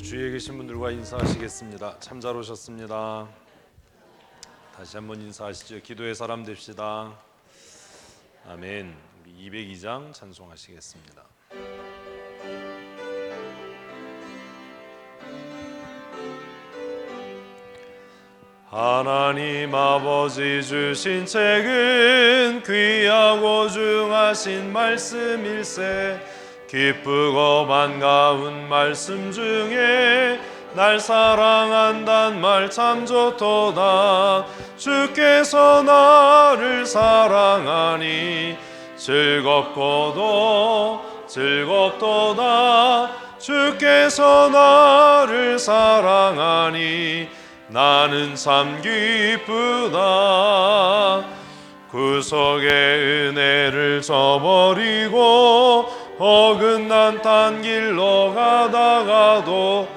주위에 계신 분들과 인사하시겠습니다. 참 잘 오셨습니다. 다시 한번 인사하시죠. 기도의 사람 됩시다. 아멘. 우리 202장 찬송하시겠습니다. 하나님 아버지 주신 책은 귀하고 중하신 말씀일세. 기쁘고 반가운 말씀 중에 날 사랑한단 말 참 좋도다. 주께서 나를 사랑하니 즐겁도다. 주께서 나를 사랑하니 나는 참 기쁘다. 구속의 은혜를 저버리고 어긋난 딴 길로 가다가도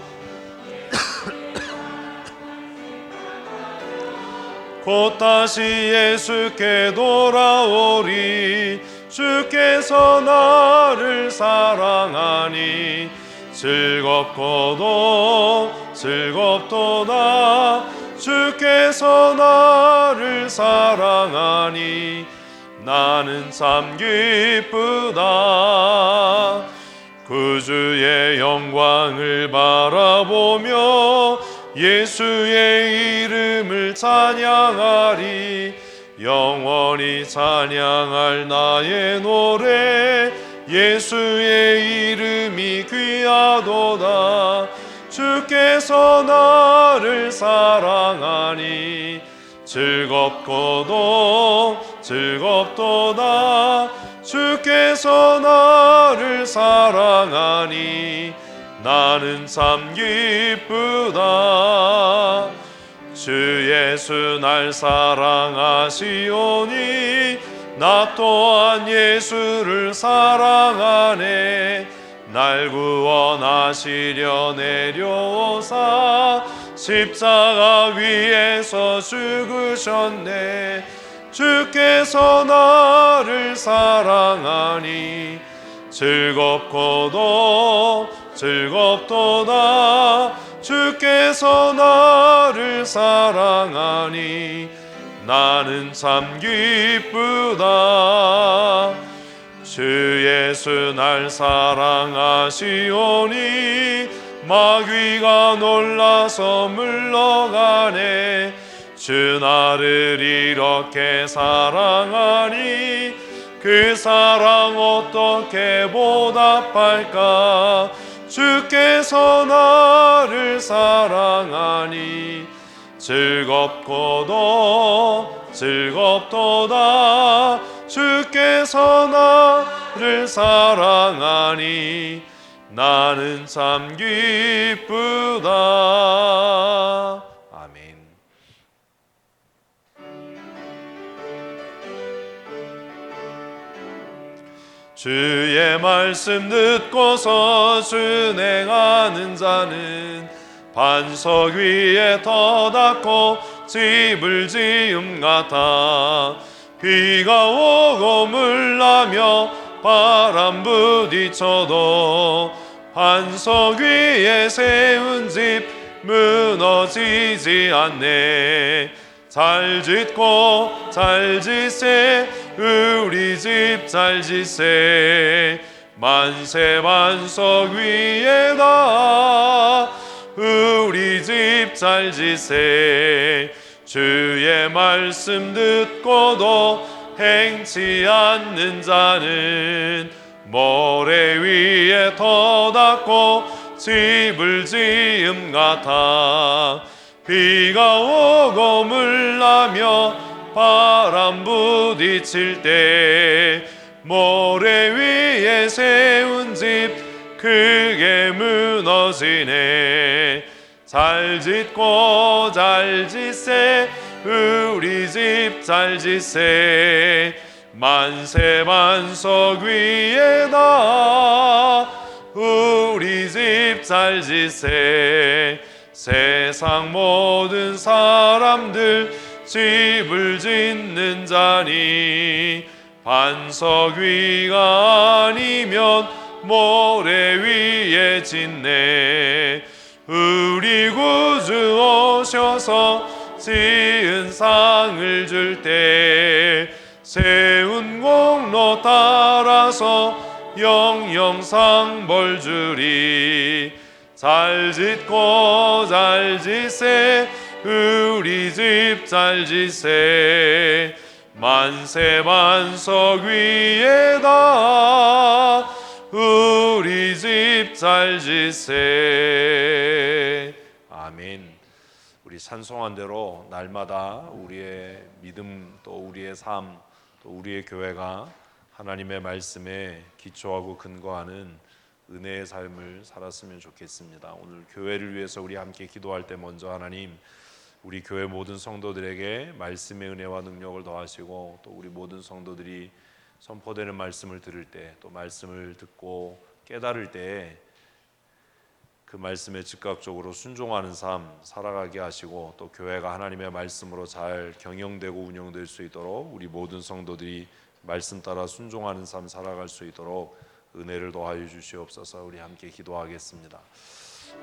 곧 다시 예수께 돌아오리. 주께서 나를 사랑하니 즐겁도다. 주께서 나를 사랑하니 나는 참 기쁘다. 구주의 영광을 바라보며 예수의 이름을 찬양하리. 영원히 찬양할 나의 노래 예수의 이름이 귀하도다. 주께서 나를 사랑하니 즐겁도다. 주께서 나를 사랑하니 나는 참 기쁘다. 주 예수 날 사랑하시오니 나 또한 예수를 사랑하네. 날 구원하시려 내려오사 십자가 위에서 죽으셨네. 주께서 나를 사랑하니 즐겁도다. 주께서 나를 사랑하니 나는 참 기쁘다. 주 예수 날 사랑하시오니 마귀가 놀라서 물러가네. 주 나를 이렇게 사랑하니 그 사랑 어떻게 보답할까. 주께서 나를 사랑하니 즐겁도다. 주께서 나를 사랑하니 나는 참 기쁘다. 아멘. 주의 말씀 듣고서 준행하는 자는 반석 위에 터닫고 집을 지음 같아. 비가 오고 물나며 바람 부딪혀도 반석 위에 세운 집 무너지지 않네. 잘 짓고 잘 짓세 우리 집 잘 짓세. 만세 반석 위에다 우리 집 잘 짓세. 주의 말씀 듣고도 행치 않는 자는 모래 위에 터닫고 집을 지음 같아. 비가 오고 물나며 바람 부딪힐 때 모래 위에 세운 집 크게 무너지네. 잘 짓고 잘 짓세 우리 집 잘 짓세. 만세 반석 위에다 우리 집 잘 짓세. 세상 모든 사람들 집을 짓는 자니 반석 위가 아니면 모래 위에 짓네. 우리 구주 오셔서 지은 상을 줄 때 세운 공로 따라서 영영상 벌 주리. 잘 짓고 잘 지세 우리 집 잘 지세 만세 만석 위에다 우리 집 잘 지세. 아멘. 우리 찬송한 대로 날마다 우리의 믿음 또 우리의 삶 또 우리의 교회가 하나님의 말씀에 기초하고 근거하는 은혜의 삶을 살았으면 좋겠습니다. 오늘 교회를 위해서 우리 함께 기도할 때 먼저 하나님 우리 교회 모든 성도들에게 말씀의 은혜와 능력을 더하시고 또 우리 모든 성도들이 선포되는 말씀을 들을 때 또 말씀을 듣고 깨달을 때 그 말씀에 즉각적으로 순종하는 삶 살아가게 하시고 또 교회가 하나님의 말씀으로 잘 경영되고 운영될 수 있도록 우리 모든 성도들이 말씀 따라 순종하는 삶 살아갈 수 있도록 은혜를 더하여 주시옵소서. 우리 함께 기도하겠습니다.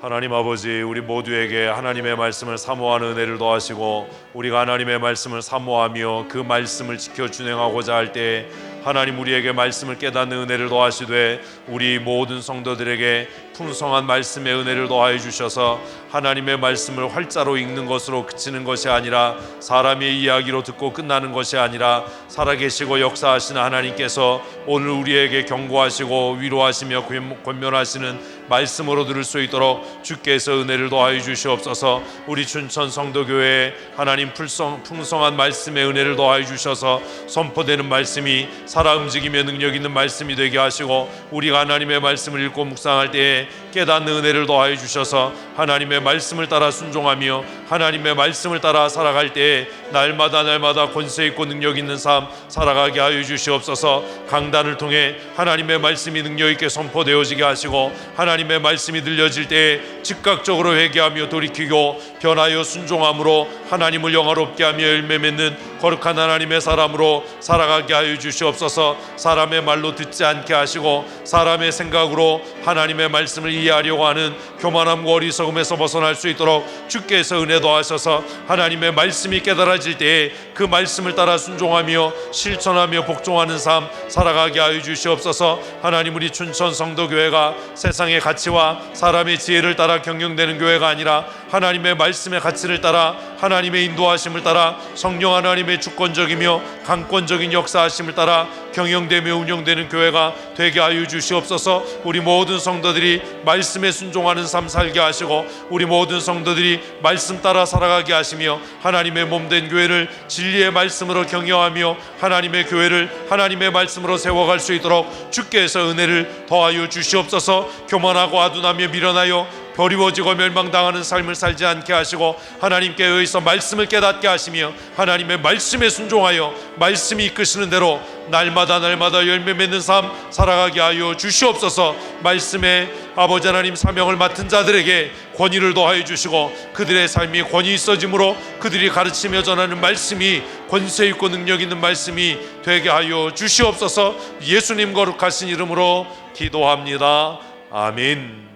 하나님 아버지, 우리 모두에게 하나님의 말씀을 사모하는 은혜를 더하시고 우리가 하나님의 말씀을 사모하며 그 말씀을 지켜 준행하고자 할 때 하나님 우리에게 말씀을 깨닫는 은혜를 더하시되 우리 모든 성도들에게 풍성한 말씀의 은혜를 더하여 주셔서 하나님의 말씀을 활자로 읽는 것으로 그치는 것이 아니라 사람의 이야기로 듣고 끝나는 것이 아니라 살아계시고 역사하시는 하나님께서 오늘 우리에게 경고하시고 위로하시며 권면하시는 말씀으로 들을 수 있도록 주께서 은혜를 더하여 주시옵소서. 우리 춘천 성도교회에 하나님 풍성한 말씀의 은혜를 더하여 주셔서 선포되는 말씀이 살아 움직이며 능력 있는 말씀이 되게 하시고 우리가 하나님의 말씀을 읽고 묵상할 때에 깨닫는 은혜를 더하여 주셔서 하나님의 말씀을 따라 순종하며 하나님의 말씀을 따라 살아갈 때에 날마다 권세 있고 능력 있는 삶 살아가게 하여 주시옵소서. 강단을 통해 하나님의 말씀이 능력 있게 선포되어지게 하시고 하나님의 말씀이 들려질 때에 즉각적으로 회개하며 돌이키고 변하여 순종함으로 하나님을 영화롭게 하며 열매 맺는 거룩한 하나님의 사람으로 살아가게 하여 주시옵소서. 사람의 말로 듣지 않게 하시고 사람의 생각으로 하나님의 말씀을 이해하려고 하는 교만함과 어리석음에서 벗어날 수 있도록 주께서 은혜 더하셔서 하나님의 말씀이 깨달아질 때에 그 말씀을 따라 순종하며 실천하며 복종하는 삶 살아가게 하여 주시옵소서. 하나님 우리 춘천 성도교회가 세상의 가치와 사람의 지혜를 따라 경영되는 교회가 아니라 하나님의 말씀의 가치를 따라 하나님의 인도하심을 따라 성령 하나님의 주권적이며 강권적인 역사하심을 따라 경영되며 운영되는 교회가 되게 하여 주시옵소서. 우리 모든 성도들이 말씀에 순종하는 삶 살게 하시고 우리 모든 성도들이 말씀 따라 살아가게 하시며 하나님의 몸된 교회를 진리의 말씀으로 경영하며 하나님의 교회를 하나님의 말씀으로 세워갈 수 있도록 주께서 은혜를 더하여 주시옵소서. 교만하고 아둔하며 미련하여 버리워지고 멸망당하는 삶을 살지 않게 하시고 하나님께 의해서 말씀을 깨닫게 하시며 하나님의 말씀에 순종하여 말씀이 이끄시는 대로 날마다 열매 맺는 삶 살아가게 하여 주시옵소서. 말씀에 아버지 하나님 사명을 맡은 자들에게 권위를 더하여 주시고 그들의 삶이 권위 있어짐으로 그들이 가르치며 전하는 말씀이 권세 있고 능력 있는 말씀이 되게 하여 주시옵소서. 예수님 거룩하신 이름으로 기도합니다. 아멘.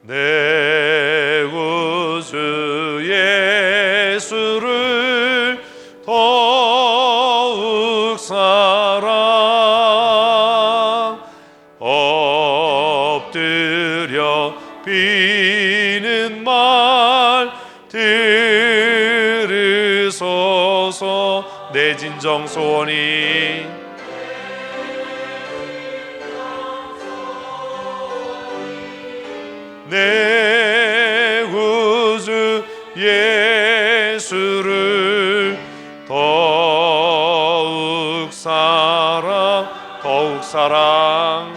내 구주 예수를 더욱 사랑 엎드려 비는 말 들으소서. 내 진정 소원이 내 구주 예수를 더욱 사랑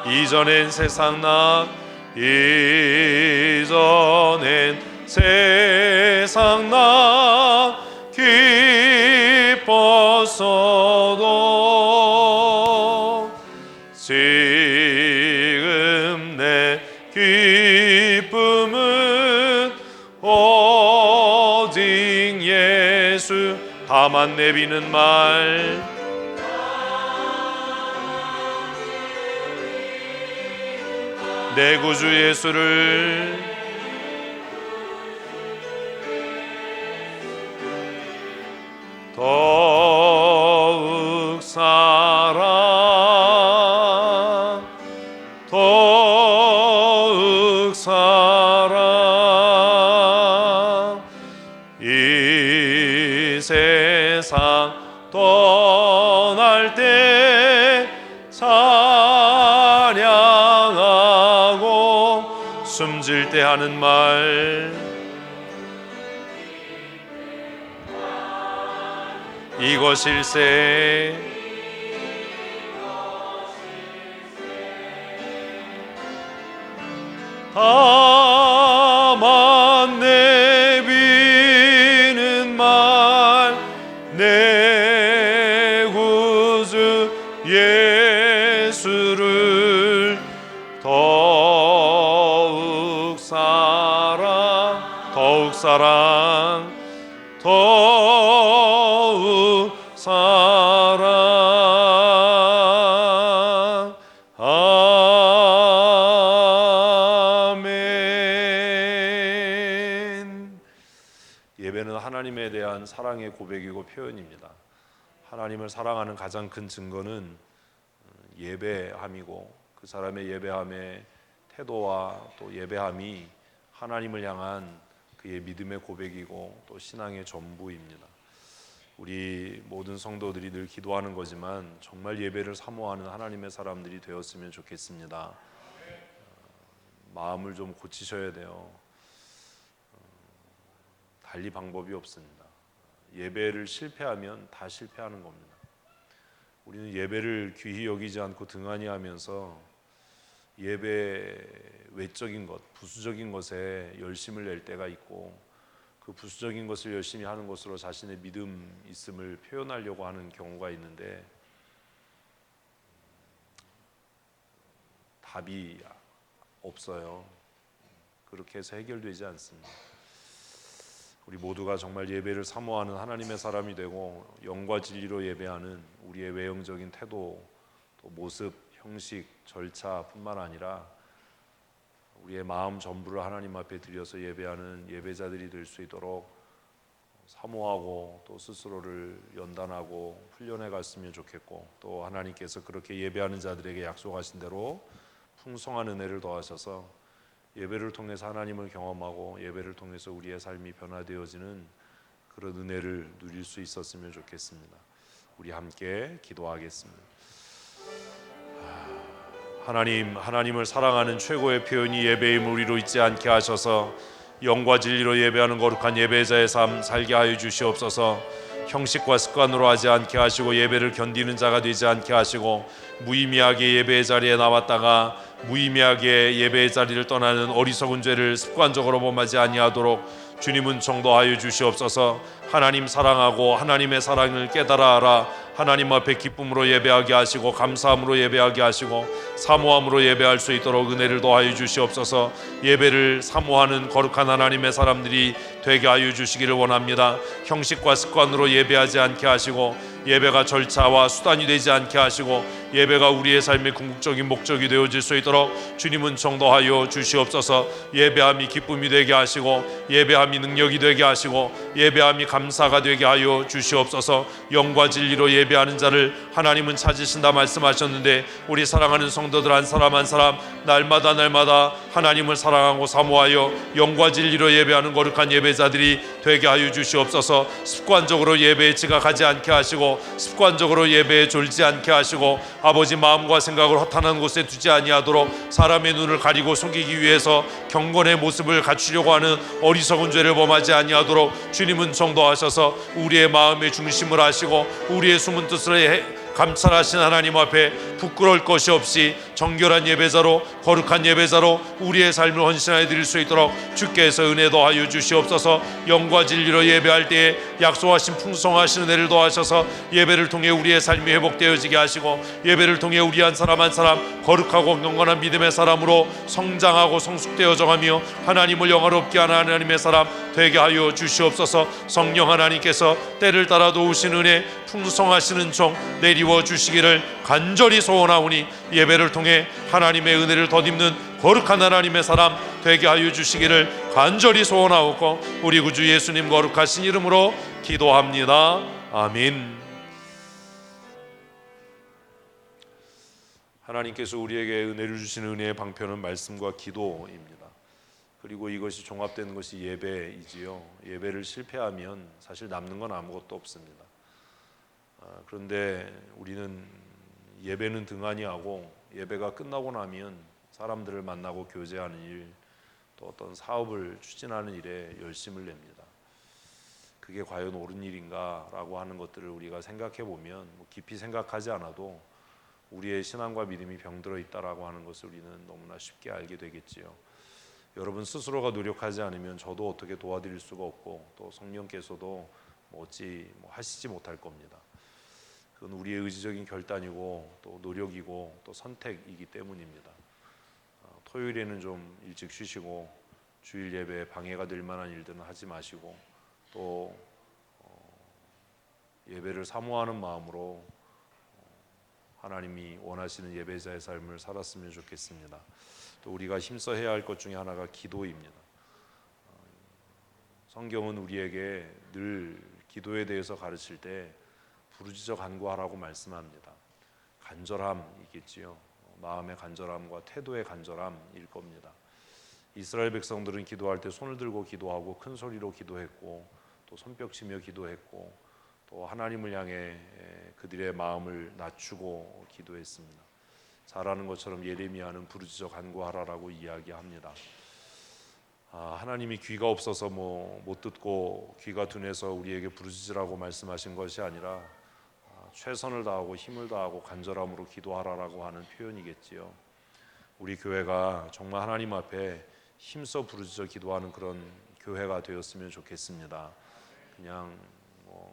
이전엔 세상 나 기뻤어도 지금 내 다만 내비는 말 내 구주 예수를 더욱 사랑 더욱 사랑 이 세상 떠날 때 찬양하고 숨질 때 하는 말 이것일세 다만 내비는 말 내 구주 예수를 더욱 사랑 더욱 사랑 더욱 사랑 아멘. 예배는 하나님에 대한 사랑의 고백이고 표현입니다. 하나님을 사랑하는 가장 큰 증거는 예배함이고 그 사람의 예배함의 태도와 또 예배함이 하나님을 향한 그의 믿음의 고백이고 또 신앙의 전부입니다. 우리 모든 성도들이 늘 기도하는 거지만 정말 예배를 사모하는 하나님의 사람들이 되었으면 좋겠습니다. 마음을 좀 고치셔야 돼요. 달리 방법이 없습니다. 예배를 실패하면 다 실패하는 겁니다. 우리는 예배를 귀히 여기지 않고 등한히 하면서 예배 외적인 것, 부수적인 것에 열심을 낼 때가 있고 그 부수적인 것을 열심히 하는 것으로 자신의 믿음 있음을 표현하려고 하는 경우가 있는데 답이 없어요. 그렇게 해서 해결되지 않습니다. 우리 모두가 정말 예배를 사모하는 하나님의 사람이 되고 영과 진리로 예배하는 우리의 외형적인 태도, 또 모습, 형식, 절차뿐만 아니라 우리의 마음 전부를 하나님 앞에 드려서 예배하는 예배자들이 될 수 있도록 사모하고 또 스스로를 연단하고 훈련해 갔으면 좋겠고 또 하나님께서 그렇게 예배하는 자들에게 약속하신 대로 풍성한 은혜를 더하셔서 예배를 통해서 하나님을 경험하고 예배를 통해서 우리의 삶이 변화되어지는 그런 은혜를 누릴 수 있었으면 좋겠습니다. 우리 함께 기도하겠습니다. 하나님을 사랑하는 최고의 표현이 예배임을 우리로 잊지 않게 하셔서 영과 진리로 예배하는 거룩한 예배자의 삶 살게 하여 주시옵소서. 형식과 습관으로 하지 않게 하시고 예배를 견디는 자가 되지 않게 하시고 무의미하게 예배의 자리에 나왔다가 무의미하게 예배의 자리를 떠나는 어리석은 죄를 습관적으로 범하지 아니하도록 주님은 정도하여 주시옵소서. 하나님 사랑하고 하나님의 사랑을 깨달아 알아 하나님 앞에 기쁨으로 예배하게 하시고 감사함으로 예배하게 하시고 사모함으로 예배할 수 있도록 은혜를 더하여 주시옵소서. 예배를 사모하는 거룩한 하나님의 사람들이 되게 하여 주시기를 원합니다. 형식과 습관으로 예배하지 않게 하시고 예배가 절차와 수단이 되지 않게 하시고 예배가 우리의 삶의 궁극적인 목적이 되어질 수 있도록 주님은 정도하여 주시옵소서. 예배함이 기쁨이 되게 하시고 예배함이 능력이 되게 하시고 예배함이 감사가 되게 하여 주시옵소서. 영과 진리로 예배하는 자를 하나님은 찾으신다 말씀하셨는데 우리 사랑하는 성도들 한 사람 한 사람 날마다 하나님을 사랑하고 사모하여 영과 진리로 예배하는 거룩한 예배자들이 되게 하여 주시옵소서. 습관적으로 예배에 지각하지 않게 하시고 습관적으로 예배에 졸지 않게 하시고 아버지 마음과 생각을 허탄한 곳에 두지 아니하도록 사람의 눈을 가리고 속이기 위해서 경건의 모습을 갖추려고 하는 어리석은 죄를 범하지 아니하도록 주님은 정도하셔서 우리의 마음의 중심을 하시고 우리의 숨은 뜻을 감찰하신 하나님 앞에 부끄러울 것이 없이 정결한 예배자로 거룩한 예배자로 우리의 삶을 헌신하여 드릴 수 있도록 주께서 은혜 더하여 주시옵소서. 영과 진리로 예배할 때에 약속하신 풍성하신 은혜를 더하셔서 예배를 통해 우리의 삶이 회복되어지게 하시고 예배를 통해 우리 한 사람 한 사람 거룩하고 경건한 믿음의 사람으로 성장하고 성숙되어져 가며 하나님을 영화롭게 하는 하나님의 사람 되게 하여 주시옵소서. 성령 하나님께서 때를 따라 도우신 은혜 풍성하시는 종 내리워 주시기를 간절히 소원하오니 예배를 통해 하나님의 은혜를 덧입는 거룩한 하나님의 사람 되게 하여 주시기를 간절히 소원하옵고 우리 구주 예수님 거룩하신 이름으로 기도합니다. 아멘. 하나님께서 우리에게 은혜를 주시는 은혜의 방편은 말씀과 기도입니다. 그리고 이것이 종합되는 것이 예배이지요. 예배를 실패하면 사실 남는 건 아무것도 없습니다. 그런데 우리는 예배는 등한히 하고 예배가 끝나고 나면 사람들을 만나고 교제하는 일, 또 어떤 사업을 추진하는 일에 열심을 냅니다. 그게 과연 옳은 일인가라고 하는 것들을 우리가 생각해 보면 깊이 생각하지 않아도 우리의 신앙과 믿음이 병들어 있다라고 하는 것을 우리는 너무나 쉽게 알게 되겠지요. 여러분 스스로가 노력하지 않으면 저도 어떻게 도와드릴 수가 없고 또 성령께서도 어찌 하시지 못할 겁니다. 그건 우리의 의지적인 결단이고 또 노력이고 또 선택이기 때문입니다. 토요일에는 좀 일찍 쉬시고 주일 예배에 방해가 될 만한 일들은 하지 마시고 또 예배를 사모하는 마음으로 하나님이 원하시는 예배자의 삶을 살았으면 좋겠습니다. 또 우리가 힘써 해야 할 것 중에 하나가 기도입니다. 성경은 우리에게 늘 기도에 대해서 가르칠 때 부르짖어 간구하라고 말씀합니다. 간절함이겠지요. 마음의 간절함과 태도의 간절함일 겁니다. 이스라엘 백성들은 기도할 때 손을 들고 기도하고 큰 소리로 기도했고 또 손뼉치며 기도했고 또 하나님을 향해 그들의 마음을 낮추고 기도했습니다. 잘 아는 것처럼 예레미야는 부르짖어 간구하라라고 이야기합니다. 하나님이 귀가 없어서 못 듣고 귀가 둔해서 우리에게 부르짖으라고 말씀하신 것이 아니라 최선을 다하고 힘을 다하고 간절함으로 기도하라라고 하는 표현이겠지요. 우리 교회가 정말 하나님 앞에 힘써 부르짖어 기도하는 그런 교회가 되었으면 좋겠습니다. 그냥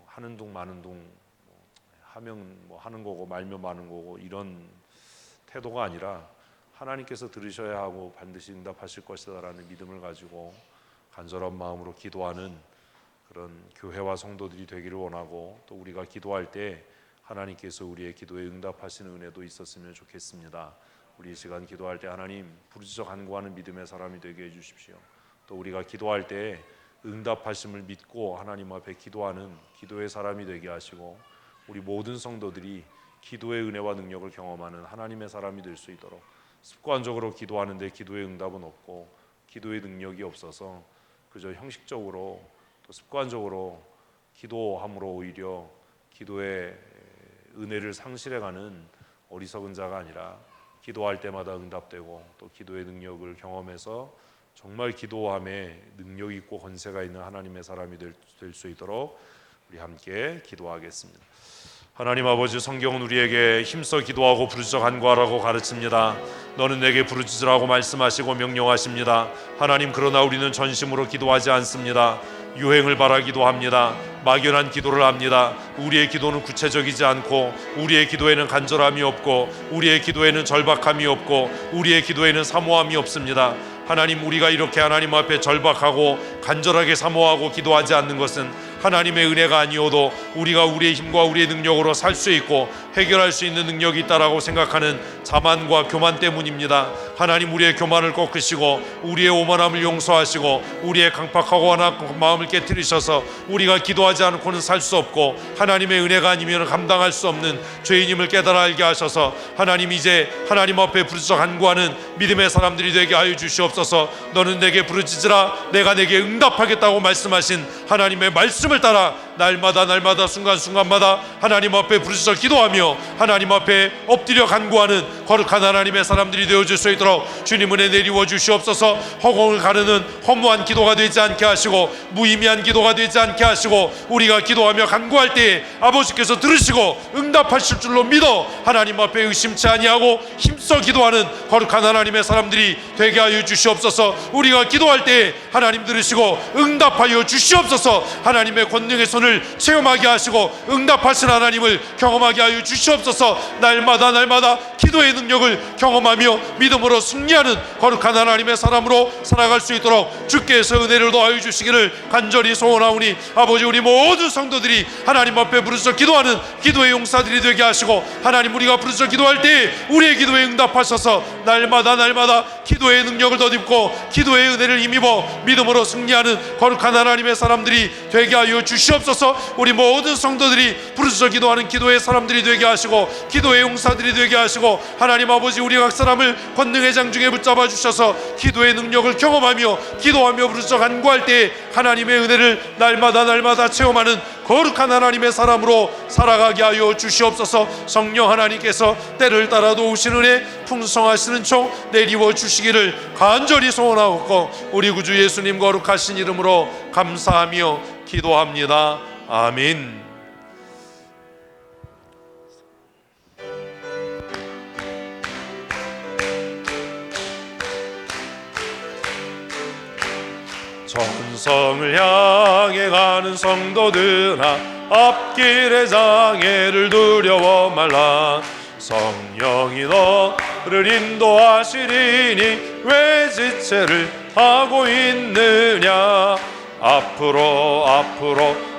하는 둥 마는 둥 하면 하는 거고 말면 마는 거고 이런 태도가 아니라 하나님께서 들으셔야 하고 반드시 응답하실 것이다라는 믿음을 가지고 간절한 마음으로 기도하는 그런 교회와 성도들이 되기를 원하고 또 우리가 기도할 때 하나님께서 우리의 기도에 응답하시는 은혜도 있었으면 좋겠습니다. 우리 이 시간 기도할 때 하나님 부르짖어 간구하는 믿음의 사람이 되게 해주십시오. 또 우리가 기도할 때 응답하심을 믿고 하나님 앞에 기도하는 기도의 사람이 되게 하시고 우리 모든 성도들이 기도의 은혜와 능력을 경험하는 하나님의 사람이 될 수 있도록 습관적으로 기도하는데 기도의 응답은 없고 기도의 능력이 없어서 그저 형식적으로 또 습관적으로 기도함으로 오히려 기도의 은혜를 상실해가는 어리석은 자가 아니라 기도할 때마다 응답되고 또 기도의 능력을 경험해서 정말 기도함에 능력 있고 권세가 있는 하나님의 사람이 될 수 있도록 우리 함께 기도하겠습니다. 하나님 아버지, 성경은 우리에게 힘써 기도하고 부르짖어 간구하라고 가르칩니다. 너는 내게 부르짖으라고 말씀하시고 명령하십니다. 하나님, 그러나 우리는 전심으로 기도하지 않습니다. 유행을 바라기도 합니다. 막연한 기도를 합니다. 우리의 기도는 구체적이지 않고 우리의 기도에는 간절함이 없고 우리의 기도에는 절박함이 없고 우리의 기도에는 사모함이 없습니다. 하나님, 우리가 이렇게 하나님 앞에 절박하고 간절하게 사모하고 기도하지 않는 것은 하나님의 은혜가 아니어도 우리가 우리의 힘과 우리의 능력으로 살 수 있고 해결할 수 있는 능력이 있다라고 생각하는 자만과 교만 때문입니다. 하나님, 우리의 교만을 꺾으시고 우리의 오만함을 용서하시고 우리의 강팍하고 완악한 마음을 깨뜨리셔서 우리가 기도하지 않고는 살 수 없고 하나님의 은혜가 아니면 감당할 수 없는 죄인임을 깨달아 알게 하셔서 하나님, 이제 하나님 앞에 부르짖어 간구하는 믿음의 사람들이 되게 하여 주시옵소서. 너는 내게 부르짖으라 내가 내게 응답하겠다고 말씀하신 하나님의 말씀을 따라 날마다 순간순간마다 하나님 앞에 부르짖어 기도하며 하나님 앞에 엎드려 간구하는 거룩한 하나님의 사람들이 되어줄 수 있도록 주님 은혜 내리워 주시옵소서. 허공을 가르는 허무한 기도가 되지 않게 하시고 무의미한 기도가 되지 않게 하시고 우리가 기도하며 간구할 때에 아버지께서 들으시고 응답하실 줄로 믿어 하나님 앞에 의심치 아니하고 힘써 기도하는 거룩한 하나님의 사람들이 되게 하여 주시옵소서. 우리가 기도할 때에 하나님 들으시고 응답하여 주시옵소서. 하나님의 권능의 손을 체험하게 하시고 응답하신 하나님을 경험하게 하여 주시옵소서. 날마다 기도의 능력을 경험하며 믿음으로 승리하는 거룩한 하나님의 사람으로 살아갈 수 있도록 주께서 은혜를 더하여 주시기를 간절히 소원하오니 아버지, 우리 모든 성도들이 하나님 앞에 부르짖어 기도하는 기도의 용사들이 되게 하시고 하나님, 우리가 부르짖어 기도할 때 우리의 기도에 응답하셔서 날마다 기도의 능력을 덧입고 기도의 은혜를 힘입어 믿음으로 승리하는 거룩한 하나님의 사람들이 되게 하여 주시옵소서. 우리 모든 성도들이 부르짖어 기도하는 기도의 사람들이 되게 하시고 기도의 용사들이 되게 하시고 하나님 아버지, 우리 각 사람을 권능의 장중에 붙잡아 주셔서 기도의 능력을 경험하며 기도하며 부르짖어 간구할 때 하나님의 은혜를 날마다 체험하는 거룩한 하나님의 사람으로 살아가게 하여 주시옵소서. 성령 하나님께서 때를 따라 도우시는 은혜 풍성하시는 총 내리워 주시기를 간절히 소원하옵고 우리 구주 예수님 거룩하신 이름으로 감사하며 기도합니다. 아멘. 정성을 향해 가는 성도들아, 앞길의 장애를 두려워 말라. 성령이 너를 인도하시리니 왜 지체를 하고 있느냐. 앞으로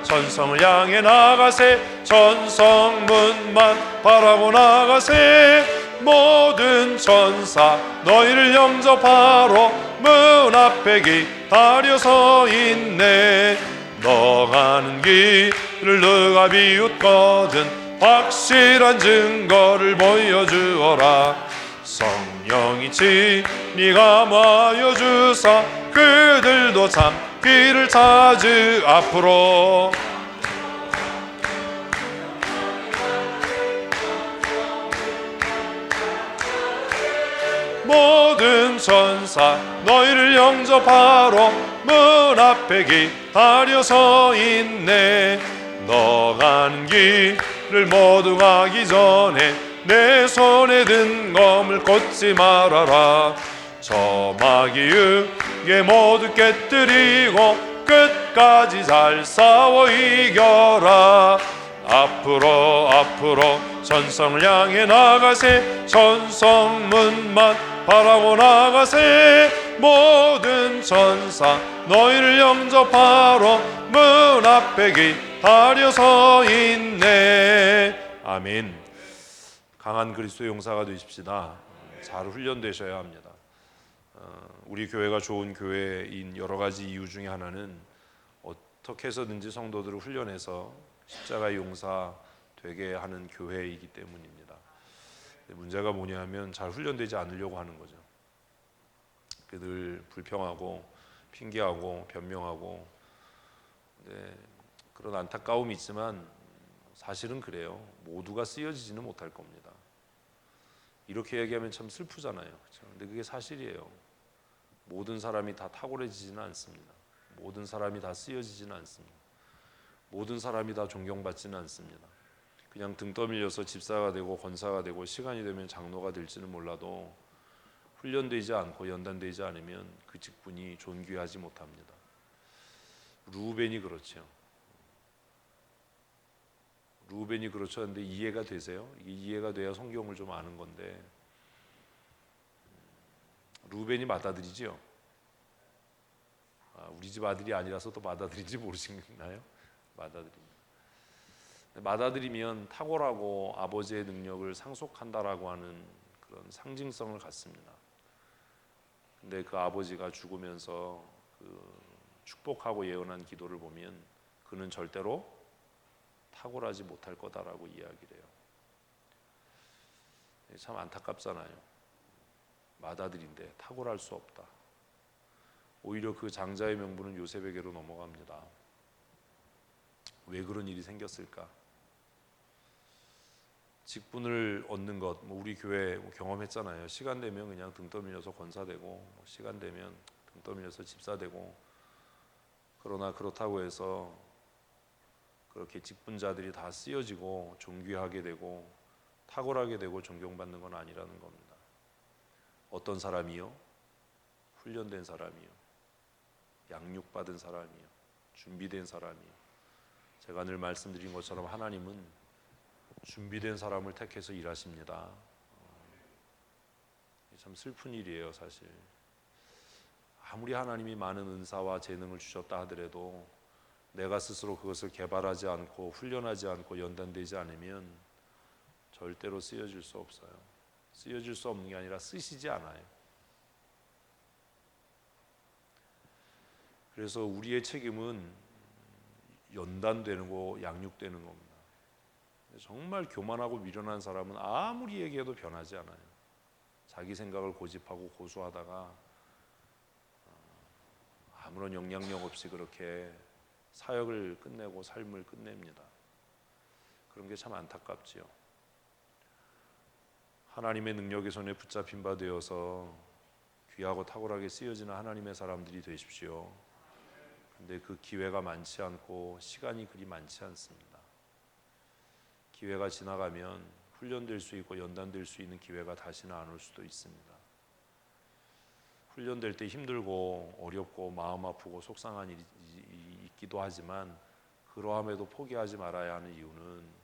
전성을 향해 나가세. 전성문만 바라보 나가세. 모든 천사 너희를 영접하러 문 앞에 기다려 서 있네. 너 가는 길을 누가 비웃거든 확실한 증거를 보여주어라. 성령이 친히 감화하여 주사 그들도 참 길을 찾으. 앞으로 모든 천사 너희를 영접하러 문 앞에 기다려 서 있네. 너 가는 길을 모두 가기 전에 내 손에 든 검을 꽂지 말아라. 저 마귀에게 모두 깨뜨리고 끝까지 잘 싸워 이겨라. 앞으로 전성을 향해 나가세. 전성문만 바라고 나가세. 모든 천사 너희를 영접하러 문 앞에 기다려 서 있네. 아멘. 강한 그리스도의 용사가 되십시다. 잘 훈련되셔야 합니다. 우리 교회가 좋은 교회인 여러 가지 이유 중에 하나는 어떻게 해서든지 성도들을 훈련해서 십자가의 용사 되게 하는 교회이기 때문입니다. 문제가 뭐냐면 잘 훈련되지 않으려고 하는 거죠. 늘 불평하고 핑계하고 변명하고, 그런 안타까움이 있지만 사실은 그래요. 모두가 쓰여지지는 못할 겁니다. 이렇게 얘기하면 참 슬프잖아요. 그렇죠? 근데 그게 사실이에요. 모든 사람이 다 탁월해지지는 않습니다. 모든 사람이 다 쓰여지지는 않습니다. 모든 사람이 다 존경받지는 않습니다. 그냥 등 떠밀려서 집사가 되고 권사가 되고 시간이 되면 장로가 될지는 몰라도 훈련되지 않고 연단되지 않으면 그 직분이 존귀하지 못합니다. 루벤이 그렇죠. 루벤이 그렇죠. 근데 이해가 되세요? 이게 이해가 돼야 성경을 좀 아는 건데, 루벤이 맏아들이지요. 우리 집 아들이 아니라서 또 맏아들인지 모르시나요? 맏아들입니다. 맏아들이면 탁월하고 아버지의 능력을 상속한다라고 하는 그런 상징성을 갖습니다. 근데 그 아버지가 죽으면서 그 축복하고 예언한 기도를 보면 그는 절대로 탁월하지 못할 거다라고 이야기를 해요. 참 안타깝잖아요. 맏아들인데 탁월할 수 없다. 오히려 그 장자의 명분은 요셉에게로 넘어갑니다. 왜 그런 일이 생겼을까? 직분을 얻는 것, 우리 교회 경험했잖아요. 시간 되면 그냥 등 떠밀려서 권사되고, 시간 되면 등 떠밀려서 집사되고. 그러나 그렇다고 해서 그렇게 직분자들이 다 쓰여지고 존귀하게 되고 탁월하게 되고 존경받는 건 아니라는 겁니다. 어떤 사람이요? 훈련된 사람이요, 양육받은 사람이요, 준비된 사람이요. 제가 늘 말씀드린 것처럼 하나님은 준비된 사람을 택해서 일하십니다. 참 슬픈 일이에요, 사실. 아무리 하나님이 많은 은사와 재능을 주셨다 하더라도 내가 스스로 그것을 개발하지 않고 훈련하지 않고 연단되지 않으면 절대로 쓰여질 수 없어요. 쓰여질 수 없는 게 아니라 쓰시지 않아요. 그래서 우리의 책임은 연단되는 거, 양육되는 겁니다. 정말 교만하고 미련한 사람은 아무리 얘기해도 변하지 않아요. 자기 생각을 고집하고 고수하다가 아무런 영향력 없이 그렇게 사역을 끝내고 삶을 끝냅니다. 그런 게 참 안타깝지요. 하나님의 능력의 손에 붙잡힌 바 되어서 귀하고 탁월하게 쓰여지는 하나님의 사람들이 되십시오. 근데 그 기회가 많지 않고 시간이 그리 많지 않습니다. 기회가 지나가면 훈련될 수 있고 연단될 수 있는 기회가 다시는 안 올 수도 있습니다. 훈련될 때 힘들고 어렵고 마음 아프고 속상한 일이 있기도 하지만 그러함에도 포기하지 말아야 하는 이유는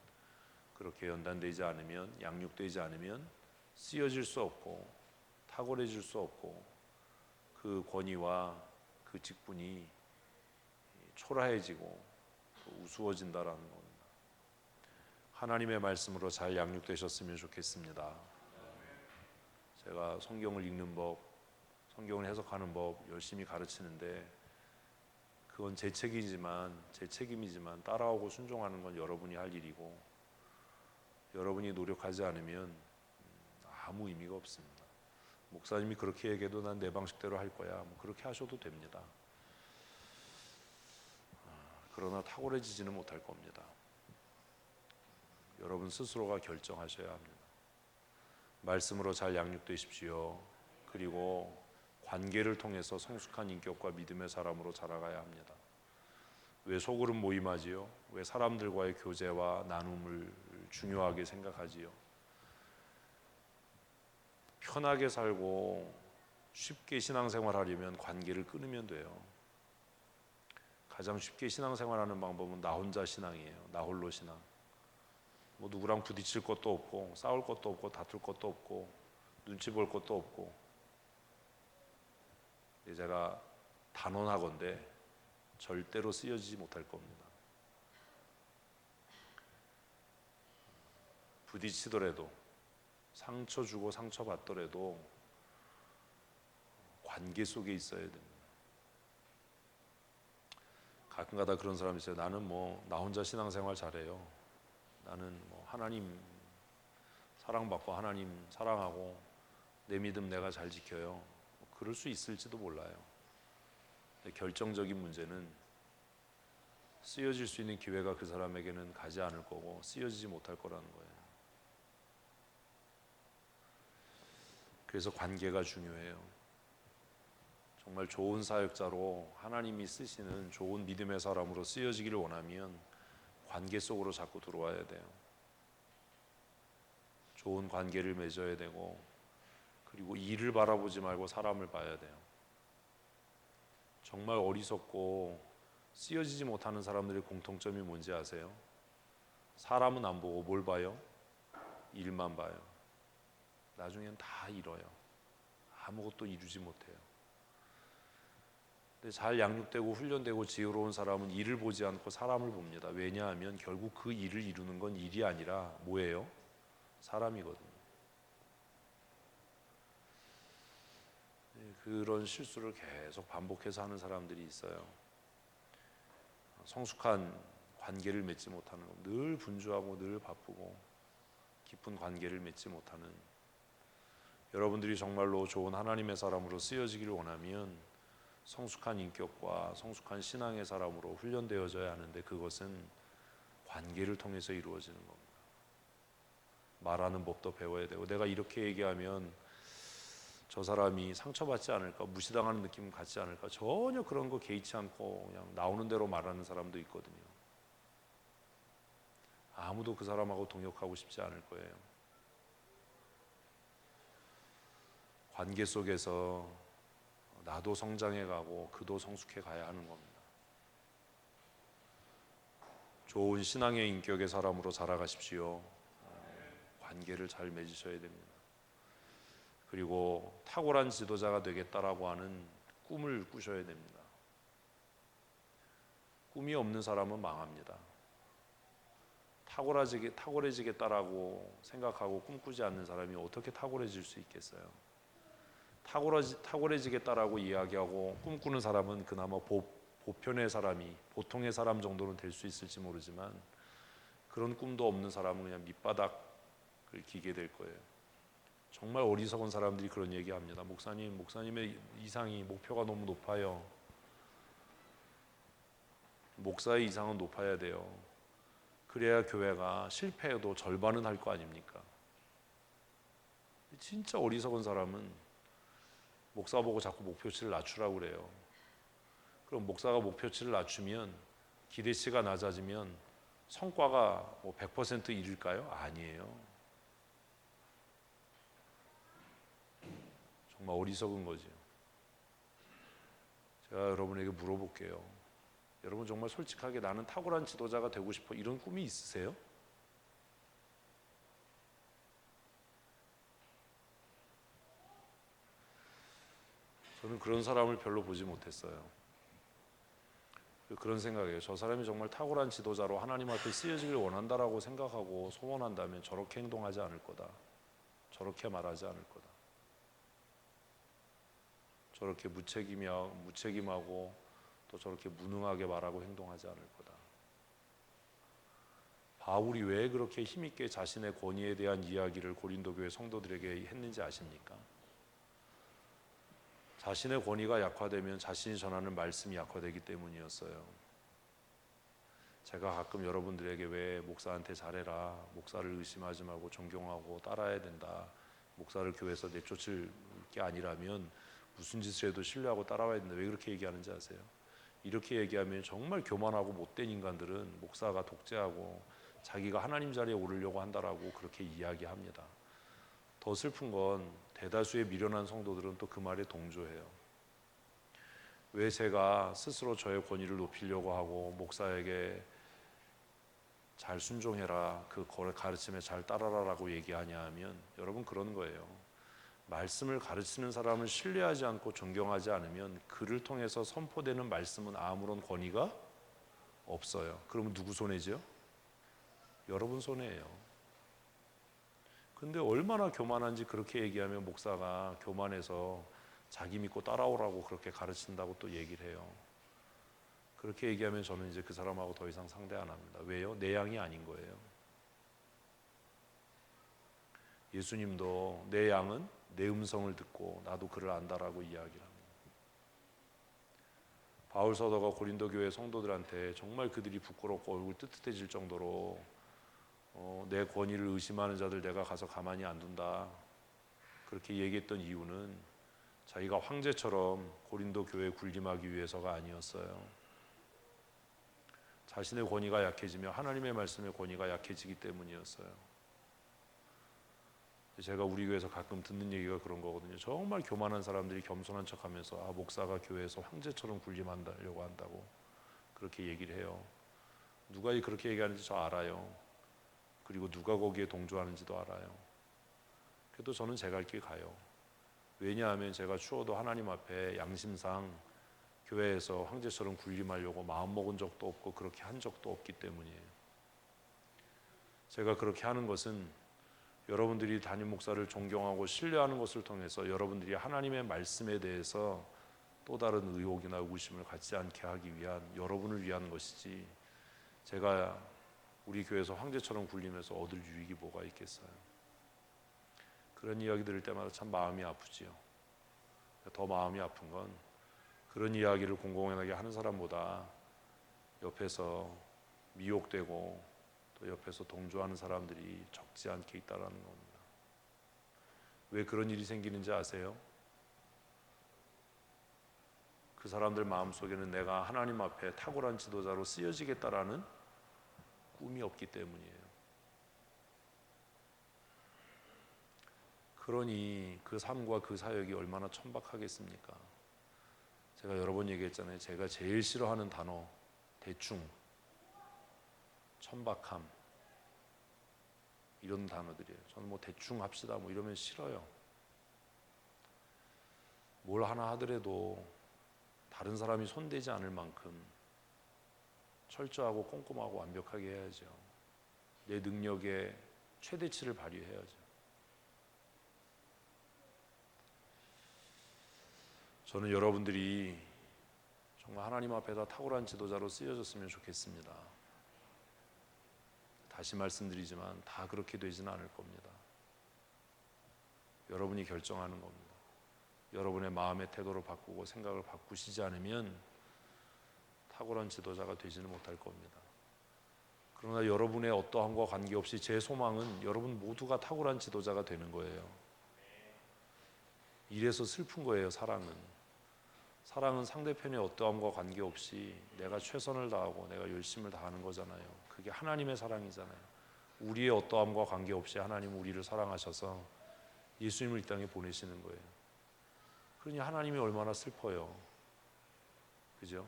그렇게 연단되지 않으면, 양육되지 않으면 쓰여질 수 없고 탁월해질 수 없고 그 권위와 그 직분이 초라해지고 우스워진다라는 겁니다. 하나님의 말씀으로 잘 양육되셨으면 좋겠습니다. 제가 성경을 읽는 법, 성경을 해석하는 법 열심히 가르치는데 그건 제 책임이지만 따라오고 순종하는 건 여러분이 할 일이고 여러분이 노력하지 않으면 아무 의미가 없습니다. 목사님이 그렇게 얘기해도 난 내 방식대로 할 거야. 그렇게 하셔도 됩니다. 그러나 탁월해지지는 못할 겁니다. 여러분 스스로가 결정하셔야 합니다. 말씀으로 잘 양육되십시오. 그리고 관계를 통해서 성숙한 인격과 믿음의 사람으로 자라가야 합니다. 왜 소그룹 모임하지요? 왜 사람들과의 교제와 나눔을 중요하게 생각하지요? 편하게 살고 쉽게 신앙생활하려면 관계를 끊으면 돼요. 가장 쉽게 신앙생활하는 방법은 나 혼자 신앙이에요. 나 홀로 신앙. 누구랑 부딪힐 것도 없고 싸울 것도 없고 다툴 것도 없고 눈치 볼 것도 없고. 제가 단언하건대 절대로 쓰여지지 못할 겁니다. 부딪히더라도 상처 주고 상처 받더라도 관계 속에 있어야 됩니다. 가끔가다 그런 사람이 있어요. 나는 나 혼자 신앙생활 잘해요. 나는 하나님 사랑받고 하나님 사랑하고 내 믿음 내가 잘 지켜요. 그럴 수 있을지도 몰라요. 근데 결정적인 문제는 쓰여질 수 있는 기회가 그 사람에게는 가지 않을 거고 쓰여지지 못할 거라는 거예요. 그래서 관계가 중요해요. 정말 좋은 사역자로 하나님이 쓰시는 좋은 믿음의 사람으로 쓰여지기를 원하면 관계 속으로 자꾸 들어와야 돼요. 좋은 관계를 맺어야 되고 그리고 일을 바라보지 말고 사람을 봐야 돼요. 정말 어리석고 쓰여지지 못하는 사람들의 공통점이 뭔지 아세요? 사람은 안 보고 뭘 봐요? 일만 봐요. 나중엔 다 잃어요. 아무것도 이루지 못해요. 근데 잘 양육되고 훈련되고 지혜로운 사람은 일을 보지 않고 사람을 봅니다. 왜냐하면 결국 그 일을 이루는 건 일이 아니라 뭐예요? 사람이거든요. 그런 실수를 계속 반복해서 하는 사람들이 있어요. 성숙한 관계를 맺지 못하는, 늘 분주하고 늘 바쁘고 깊은 관계를 맺지 못하는, 여러분들이 정말로 좋은 하나님의 사람으로 쓰여지기를 원하면 성숙한 인격과 성숙한 신앙의 사람으로 훈련되어져야 하는데 그것은 관계를 통해서 이루어지는 겁니다. 말하는 법도 배워야 되고, 내가 이렇게 얘기하면 저 사람이 상처받지 않을까, 무시당하는 느낌 갖지 않을까, 전혀 그런 거 개의치 않고 그냥 나오는 대로 말하는 사람도 있거든요. 아무도 그 사람하고 동역하고 싶지 않을 거예요. 관계 속에서 나도 성장해 가고 그도 성숙해 가야 하는 겁니다. 좋은 신앙의 인격의 사람으로 자라가십시오. 관계를 잘 맺으셔야 됩니다. 그리고 탁월한 지도자가 되겠다라고 하는 꿈을 꾸셔야 됩니다. 꿈이 없는 사람은 망합니다. 탁월해지겠다라고 생각하고 꿈꾸지 않는 사람이 어떻게 탁월해질 수 있겠어요? 탁월해지겠다라고 이야기하고 꿈꾸는 사람은 그나마 보편의 사람이, 보통의 사람 정도는 될 수 있을지 모르지만, 그런 꿈도 없는 사람은 그냥 밑바닥을 기게 될 거예요. 정말 어리석은 사람들이 그런 얘기합니다. 목사님의 이상이, 목표가 너무 높아요. 목사의 이상은 높아야 돼요. 그래야 교회가 실패해도 절반은 할 거 아닙니까? 진짜 어리석은 사람은 목사 보고 자꾸 목표치를 낮추라고 그래요. 그럼 목사가 목표치를 낮추면, 기대치가 낮아지면 성과가 100% 이룰까요? 아니에요. 정말 어리석은 거죠. 제가 여러분에게 물어볼게요. 여러분 정말 솔직하게 나는 탁월한 지도자가 되고 싶어, 이런 꿈이 있으세요? 저는 그런 사람을 별로 보지 못했어요. 그런 생각이에요. 저 사람이 정말 탁월한 지도자로 하나님 앞에 쓰여지길 원한다라고 생각하고 소원한다면 저렇게 행동하지 않을 거다. 저렇게 말하지 않을 거다. 저렇게 무책임하고 또 저렇게 무능하게 말하고 행동하지 않을 거다. 바울이 왜 그렇게 힘있게 자신의 권위에 대한 이야기를 고린도 교회 성도들에게 했는지 아십니까? 자신의 권위가 약화되면 자신이 전하는 말씀이 약화되기 때문이었어요. 제가 가끔 여러분들에게 왜 목사한테 잘해라, 목사를 의심하지 말고 존경하고 따라야 된다, 목사를 교회에서 내쫓을 게 아니라면 무슨 짓을 해도 신뢰하고 따라와야 된다, 왜 그렇게 얘기하는지 아세요? 이렇게 얘기하면 정말 교만하고 못된 인간들은 목사가 독재하고 자기가 하나님 자리에 오르려고 한다라고 그렇게 이야기합니다. 더 슬픈 건 대다수의 미련한 성도들은 또 그 말에 동조해요. 왜 제가 스스로 저의 권위를 높이려고 하고 목사에게 잘 순종해라, 그 가르침에 잘 따라라라고 얘기하냐 하면, 여러분 그런 거예요. 말씀을 가르치는 사람을 신뢰하지 않고 존경하지 않으면 그를 통해서 선포되는 말씀은 아무런 권위가 없어요. 그러면 누구 손해죠? 여러분 손해예요. 근데 얼마나 교만한지 그렇게 얘기하면 목사가 교만해서 자기 믿고 따라오라고 그렇게 가르친다고 또 얘기를 해요. 그렇게 얘기하면 저는 이제 그 사람하고 더 이상 상대 안 합니다. 왜요? 내 양이 아닌 거예요. 예수님도 내 양은 내 음성을 듣고 나도 그를 안다라고 이야기를 합니다. 바울 사도가 고린도 교회 성도들한테 정말 그들이 부끄럽고 얼굴 뜨뜻해질 정도로 내 권위를 의심하는 자들 내가 가서 가만히 안 둔다, 그렇게 얘기했던 이유는 자기가 황제처럼 고린도 교회에 군림하기 위해서가 아니었어요. 자신의 권위가 약해지며 하나님의 말씀의 권위가 약해지기 때문이었어요. 제가 우리 교회에서 가끔 듣는 얘기가 그런 거거든요. 정말 교만한 사람들이 겸손한 척하면서 목사가 교회에서 황제처럼 군림하려고 한다고 그렇게 얘기를 해요. 누가 그렇게 얘기하는지 저 알아요. 그리고 누가 거기에 동조하는지도 알아요. 그래도 저는 제 갈 길 가요. 왜냐하면 제가 추워도 하나님 앞에 양심상 교회에서 황제처럼 군림하려고 마음먹은 적도 없고 그렇게 한 적도 없기 때문이에요. 제가 그렇게 하는 것은 여러분들이 담임 목사를 존경하고 신뢰하는 것을 통해서 여러분들이 하나님의 말씀에 대해서 또 다른 의혹이나 의구심을 갖지 않게 하기 위한, 여러분을 위한 것이지, 제가 우리 교회에서 황제처럼 군림해서 얻을 유익이 뭐가 있겠어요. 그런 이야기 들을 때마다 참 마음이 아프지요. 더 마음이 아픈 건 그런 이야기를 공공연하게 하는 사람보다 옆에서 미혹되고 또 옆에서 동조하는 사람들이 적지 않게 있다라는 겁니다. 왜 그런 일이 생기는지 아세요? 그 사람들 마음속에는 내가 하나님 앞에 탁월한 지도자로 쓰여지겠다라는 꿈이 없기 때문이에요. 그러니 그 삶과 그 사역이 얼마나 천박하겠습니까? 제가 여러 번 얘기했잖아요. 제가 제일 싫어하는 단어 대충, 천박함 이런 단어들이에요. 저는 뭐 대충 합시다 뭐 이러면 싫어요. 뭘 하나 하더라도 다른 사람이 손대지 않을 만큼 철저하고 꼼꼼하고 완벽하게 해야죠. 내 능력의 최대치를 발휘해야죠. 저는 여러분들이 정말 하나님 앞에다 탁월한 지도자로 쓰여졌으면 좋겠습니다. 다시 말씀드리지만 다 그렇게 되지는 않을 겁니다. 여러분이 결정하는 겁니다. 여러분의 마음의 태도를 바꾸고 생각을 바꾸시지 않으면 탁월한 지도자가 되지는 못할 겁니다. 그러나 여러분의 어떠함과 관계없이 제 소망은 여러분 모두가 탁월한 지도자가 되는 거예요. 이래서 슬픈 거예요. 사랑은 상대편의 어떠함과 관계없이 내가 최선을 다하고 내가 열심을 다하는 거잖아요. 그게 하나님의 사랑이잖아요. 우리의 어떠함과 관계없이 하나님은 우리를 사랑하셔서 예수님을 이 땅에 보내시는 거예요. 그러니 하나님이 얼마나 슬퍼요. 그죠?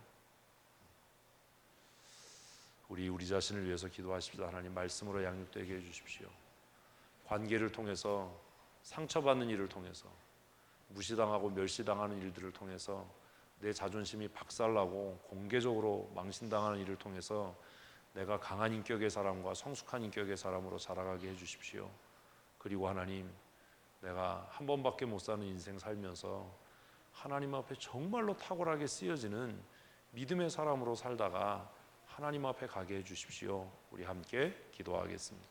우리 자신을 위해서 기도하십시다. 하나님 말씀으로 양육되게 해주십시오. 관계를 통해서 상처받는 일을 통해서 무시당하고 멸시당하는 일들을 통해서 내 자존심이 박살나고 공개적으로 망신당하는 일을 통해서 내가 강한 인격의 사람과 성숙한 인격의 사람으로 자라가게 해주십시오. 그리고 하나님, 내가 한 번밖에 못 사는 인생 살면서 하나님 앞에 정말로 탁월하게 쓰여지는 믿음의 사람으로 살다가 하나님 앞에 가게 해주십시오. 우리 함께 기도하겠습니다.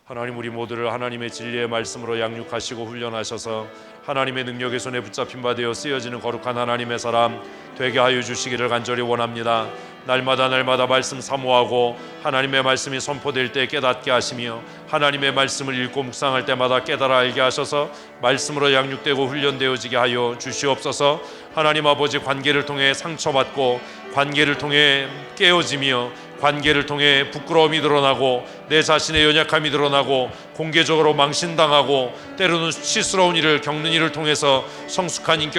하나님, 우리 모두를 하나님의 진리의 말씀으로 양육하시고 훈련하셔서 하나님의 능력의 손에 붙잡힌 바 되어 쓰여지는 거룩한 하나님의 사람 되게 하여 주시기를 간절히 원합니다. 날마다 말씀 사모하고 하나님의 말씀이 선포될 때 깨닫게 하시며 하나님의 말씀을 읽고 묵상할 때마다 깨달아 알게 하셔서 말씀으로 양육되고 훈련되어지게 하여 주시옵소서. 하나님 아버지, 관계를 통해 상처받고 관계를 통해 깨어지며 관계를 통해 부끄러움이 드러나고 내 자신의 연약함이 드러나고 공개적으로 망신당하고 때로는 수치스러운 일을 겪는 일을 통해서 성숙한 인격